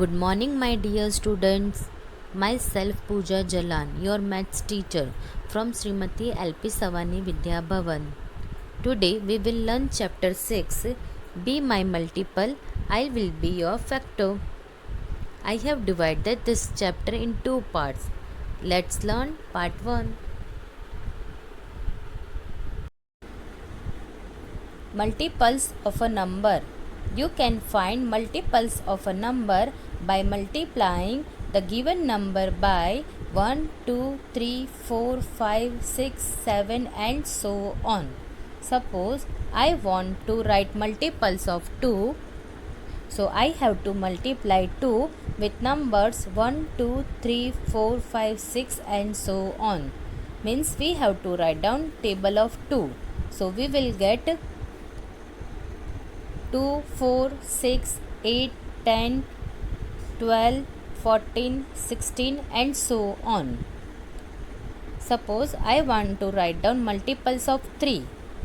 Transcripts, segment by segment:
Good morning, my dear students. Myself Pooja Jalan, your maths teacher from Srimati LPSAVANI VIDHYABHAVAN. Today we will learn chapter 6. Be my multiple, I will be your factor. I have divided this chapter in two parts. Let's learn part 1. Multiples of a number. You can find multiples of a number by multiplying the given number by 1, 2, 3, 4, 5, 6, 7 and so on. Suppose I want to write multiples of 2. So I have to multiply 2 with numbers 1, 2, 3, 4, 5, 6 and so on. Means we have to write down table of 2. So we will get 2, 4, 6, 8, 10, 12, 14, 16 and so on. Suppose I want to write down multiples of 3.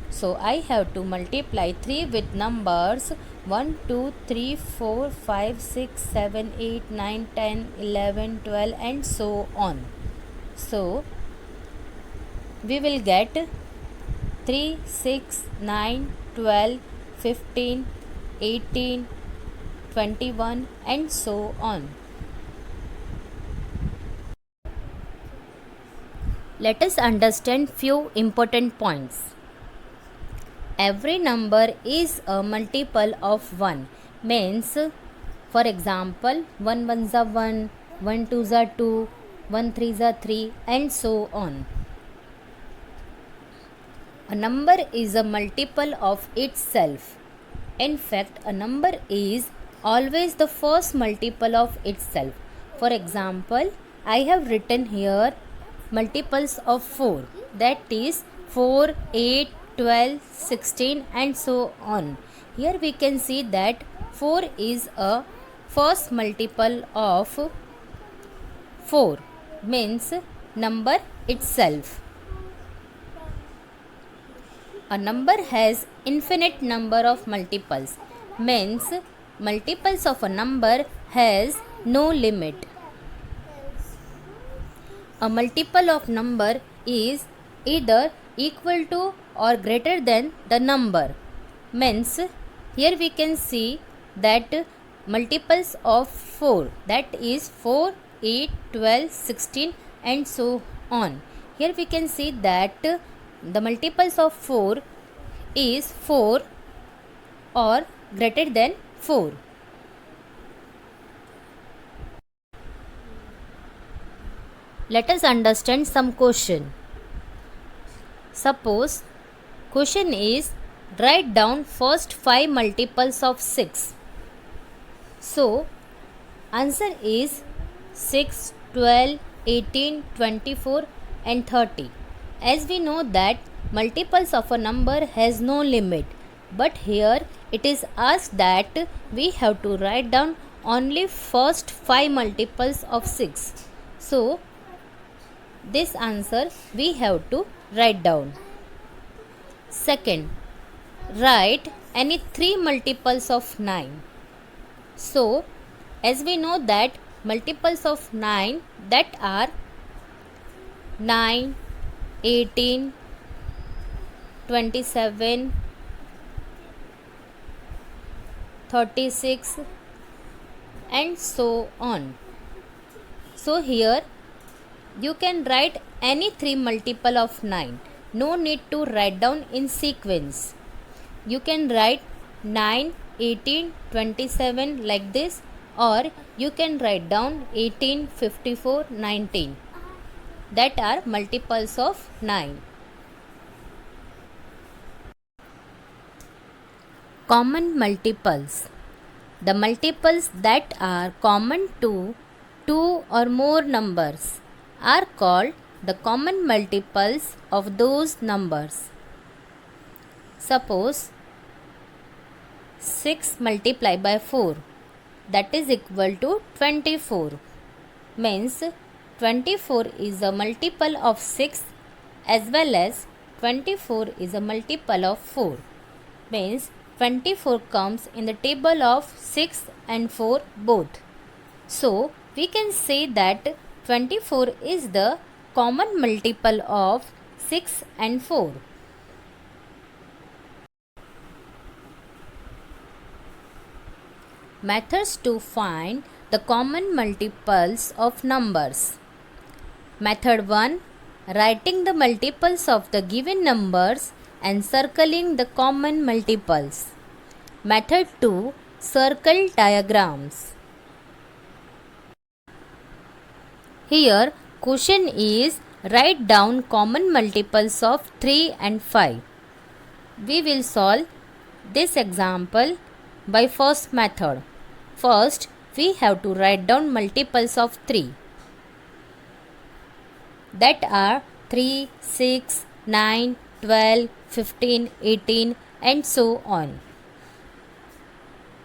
So I have to multiply 3 with numbers 1, 2, 3, 4, 5, 6, 7, 8, 9, 10, 11, 12 and so on. So we will get 3, 6, 9, 12, 15, 18, 21 and so on. Let us understand few important points. Every number is a multiple of 1. Means, for example, 1 1 is 1, 1 2 is 2, 1 3 is 3 and so on. A number is a multiple of itself. In fact, a number is always the first multiple of itself. For example, I have written here multiples of 4. That is 4, 8, 12, 16 and so on. Here we can see that 4 is a first multiple of 4. Means number itself. A number has infinite number of multiples. Means multiples of a number has no limit. A multiple of number is either equal to or greater than the number. Means here we can see that multiples of 4, that is 4, 8, 12, 16 and so on. Here we can see that the multiples of 4 is 4 or greater than 4. Let us understand some question. Suppose question is write down first 5 multiples of 6. So answer is 6, 12, 18, 24 and 30. As we know that multiples of a number has no limit, but here it is asked that we have to write down only first 5 multiples of 6. So this answer we have to write down. Second, write any 3 multiples of 9. So as we know that multiples of 9 that are 9, 18, 27, 36 and so on. So here you can write any 3 multiple of 9. No need to write down in sequence. You can write 9, 18, 27 like this, or you can write down 18, 54, 19. That are multiples of 9. Common multiples. The multiples that are common to 2 or more numbers are called the common multiples of those numbers. Suppose 6 multiplied by 4, that is equal to 24. Means 24 is a multiple of 6 as well as 24 is a multiple of 4. Means 24 comes in the table of 6 and 4 both. So we can say that 24 is the common multiple of 6 and 4. Methods to find the common multiples of numbers. Method 1. Writing the multiples of the given numbers and circling the common multiples. Method 2. Circle diagrams. Here, question is write down common multiples of 3 and 5. We will solve this example by first method. First, we have to write down multiples of 3. That are 3, 6, 9, 12, 15, 18 and so on.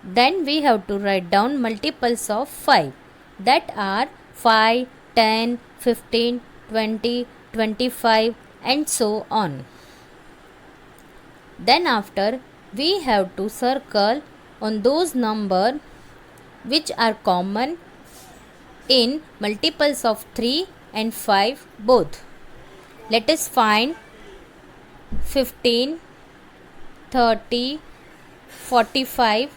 Then we have to write down multiples of 5. That are 5, 10, 15, 20, 25 and so on. Then after we have to circle on those numbers which are common in multiples of 3 and 5 both. Let us find 15, 30, 45.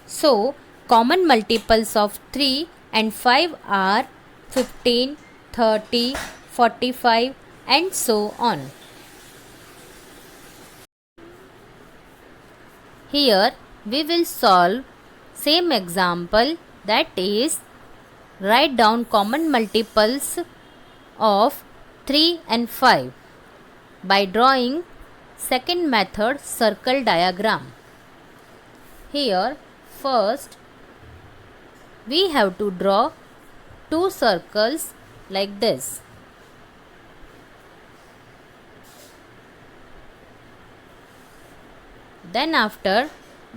So, common multiples of 3 and 5 are 15, 30, 45 and so on. Here we will solve same example, that is write down common multiples of 3 and 5 by drawing second method, circle diagram. Here first we have to draw two circles like this. Then after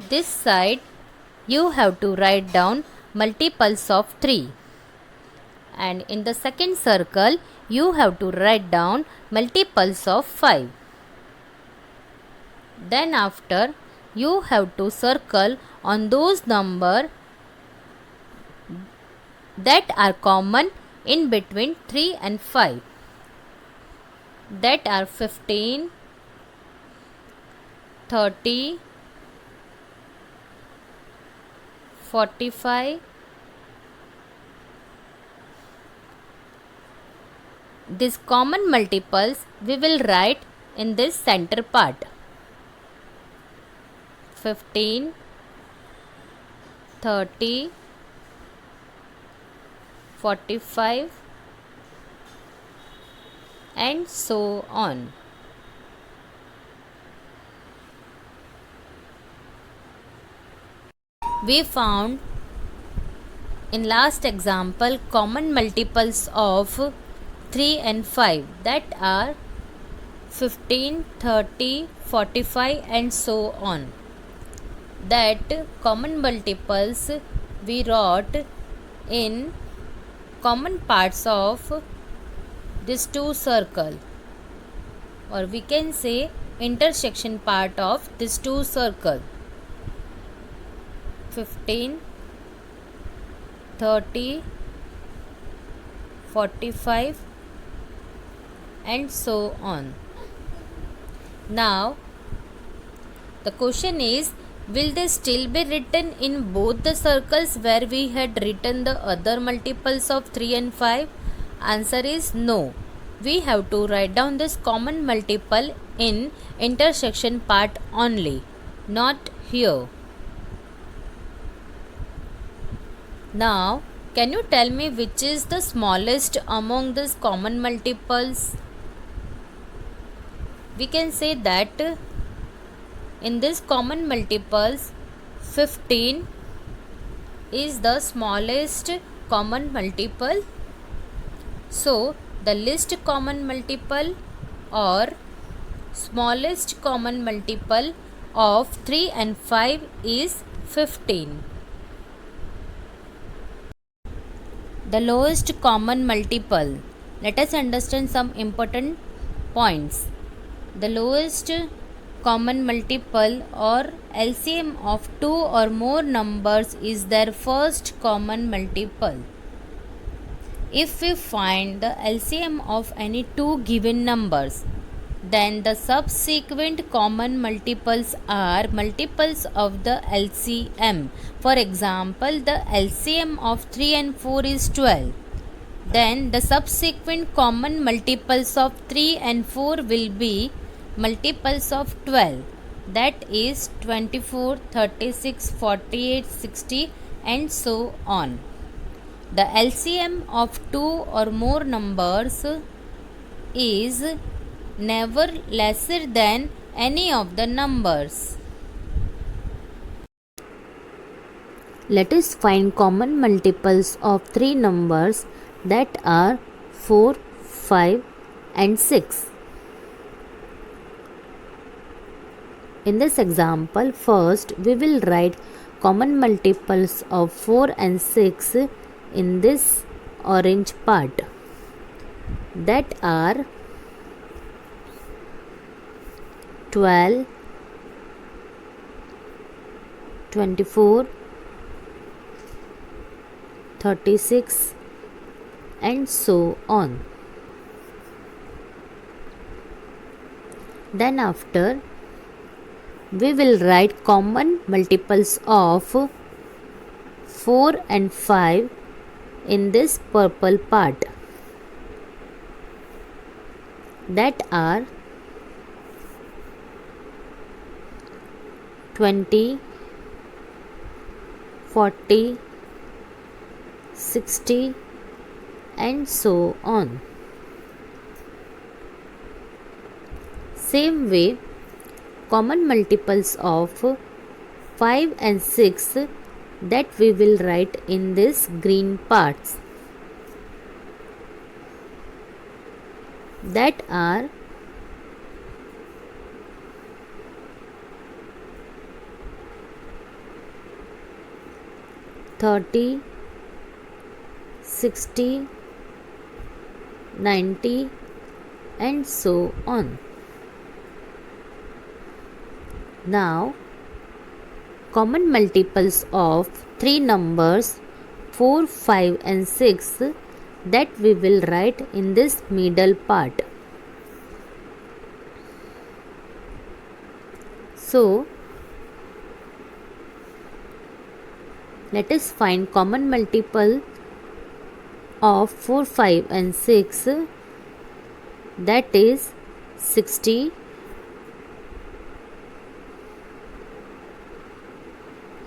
this side you have to write down multiples of 3, and in the second circle you have to write down multiples of 5. Then after you have to circle on those numbers that are common in between 3 and 5. That are 15, 30, 45. These common multiples we will write in this center part. 15, 30, 45 and so on. We found in last example common multiples of 3 and 5, that are 15, 30, 45 and so on. That common multiples we wrote in common parts of these two circles, or we can say intersection part of these two circles. 15, 30, 45 and so on. Now the question is, will they still be written in both the circles where we had written the other multiples of 3 and 5? Answer is no. We have to write down this common multiple in intersection part only, not here. Now, can you tell me which is the smallest among these common multiples? We can say that in this common multiples, 15 is the smallest common multiple. So, the least common multiple or smallest common multiple of 3 and 5 is 15. The lowest common multiple. Let us understand some important points. The lowest common multiple or LCM of two or more numbers is their first common multiple. If we find the LCM of any two given numbers, then the subsequent common multiples are multiples of the LCM. For example, the LCM of 3 and 4 is 12. Then the subsequent common multiples of 3 and 4 will be multiples of 12. That is 24, 36, 48, 60 and so on. The LCM of two or more numbers is never lesser than any of the numbers. Let us find common multiples of three numbers that are 4, 5 and 6. In this example, first we will write common multiples of 4 and 6 in this orange part, that are 12, 24, 36 and so on. Then after we will write common multiples of 4 and 5 in this purple part, that are 20, 40, 60 and so on. Same way, common multiples of 5 and 6 that we will write in this green parts, that are 30, 60, 90 and so on. Now, common multiples of three numbers 4, 5 and 6 that we will write in this middle part. So, let us find common multiple of 4, 5 and 6, that is 60.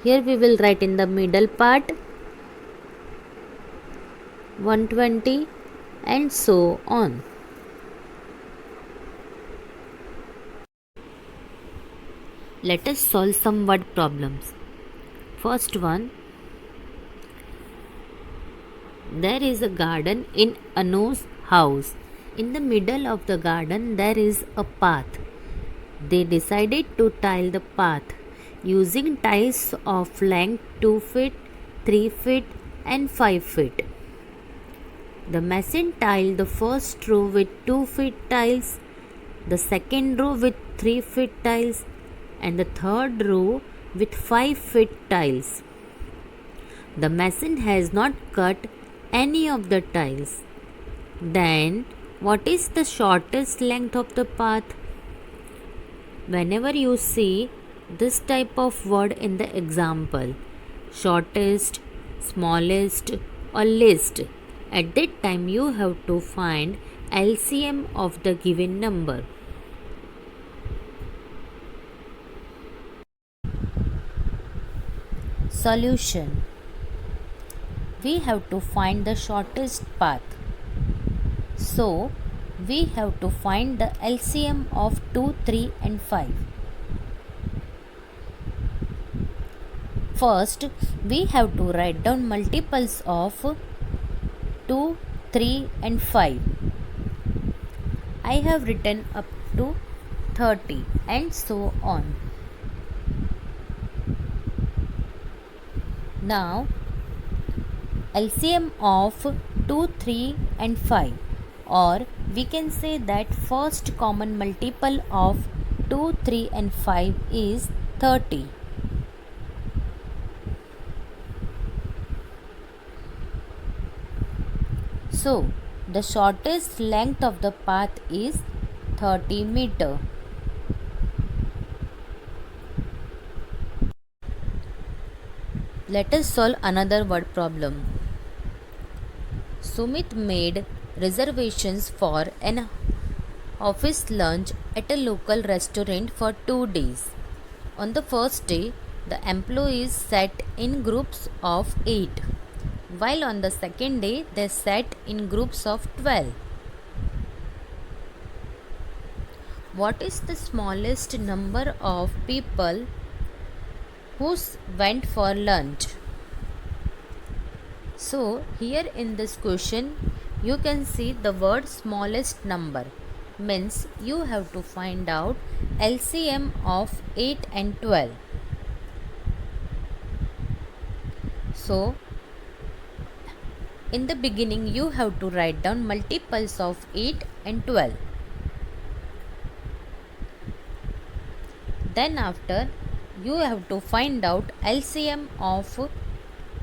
Here we will write in the middle part 120 and so on. Let us solve some word problems. First one, there is a garden in Anu's house. In the middle of the garden there is a path. They decided to tile the path using tiles of length 2 feet, 3 feet and 5 feet. The mason tiled the first row with 2 feet tiles, the second row with 3 feet tiles and the third row with 5 feet tiles. The mason has not cut any of the tiles. Then what is the shortest length of the path? Whenever you see this type of word in the example, shortest, smallest or least, at that time you have to find LCM of the given number. Solution. We have to find the shortest path. So, we have to find the LCM of 2, 3 and 5. First, we have to write down multiples of 2, 3 and 5. I have written up to 30 and so on. Now, LCM of 2, 3 and 5, or we can say that first common multiple of 2, 3 and 5 is 30. So, the shortest length of the path is 30 meter. Let us solve another word problem. Sumit made reservations for an office lunch at a local restaurant for 2 days. On the first day, the employees sat in groups of 8, while on the second day they sat in groups of 12. What is the smallest number of people who went for lunch? So here in this question you can see the word smallest number, means you have to find out LCM of 8 and 12. So in the beginning you have to write down multiples of 8 and 12. Then after you have to find out LCM of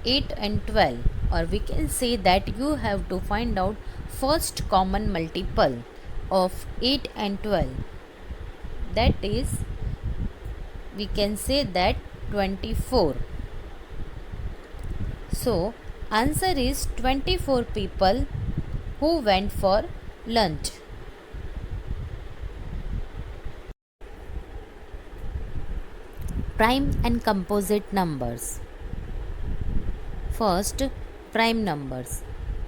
8 and 12, or we can say that you have to find out first common multiple of 8 and 12. That is, we can say that 24. So answer is 24 people who went for lunch. Prime and composite numbers. First, prime numbers.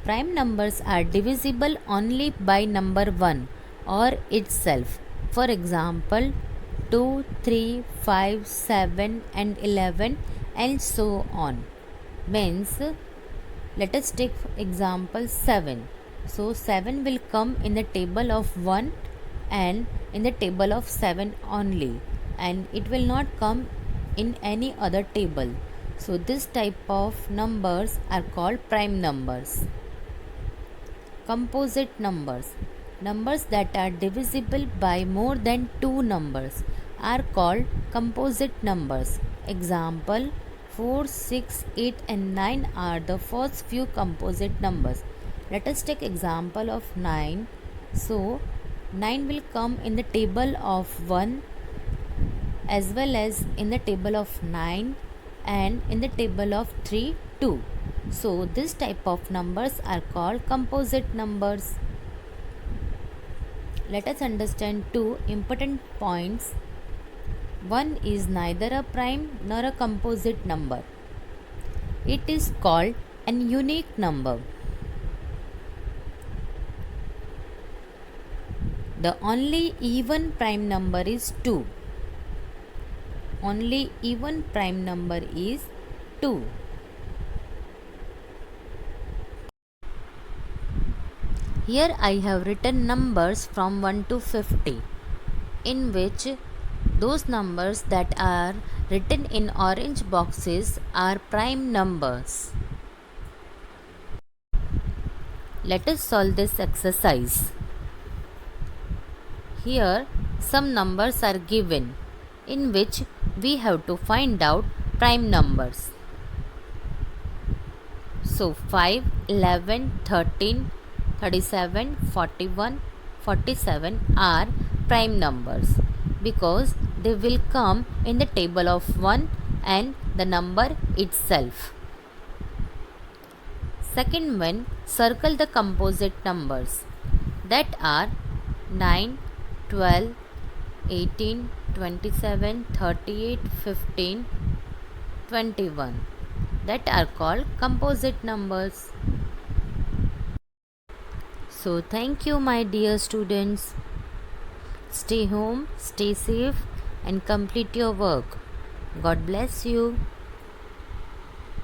Prime numbers are divisible only by number 1 or itself. For example, 2, 3, 5, 7 and 11 and so on. Means, let us take example 7. So 7 will come in the table of 1 and in the table of 7 only, and it will not come in any other table. So this type of numbers are called prime numbers. Composite numbers. Numbers that are divisible by more than 2 numbers are called composite numbers. Example, 4, 6, 8 and 9 are the first few composite numbers. Let us take example of 9. So 9 will come in the table of 1 as well as in the table of 9 and in the table of 3 2. So this type of numbers are called composite numbers. Let us understand two important points. One is neither a prime nor a composite number. It is called an unique number. The only even prime number is 2. Only even prime number is 2. Here I have written numbers from 1 to 50, in which those numbers that are written in orange boxes are prime numbers. Let us solve this exercise. Here some numbers are given, in which we have to find out prime numbers. So 5, 11, 13, 37, 41, 47 are prime numbers because they will come in the table of 1 and the number itself. Second one, circle the composite numbers that are 9, 12, 18, 27, 38, 15, 21 that are called composite numbers. So thank you my dear students. Stay home, stay safe and complete your work. God bless you.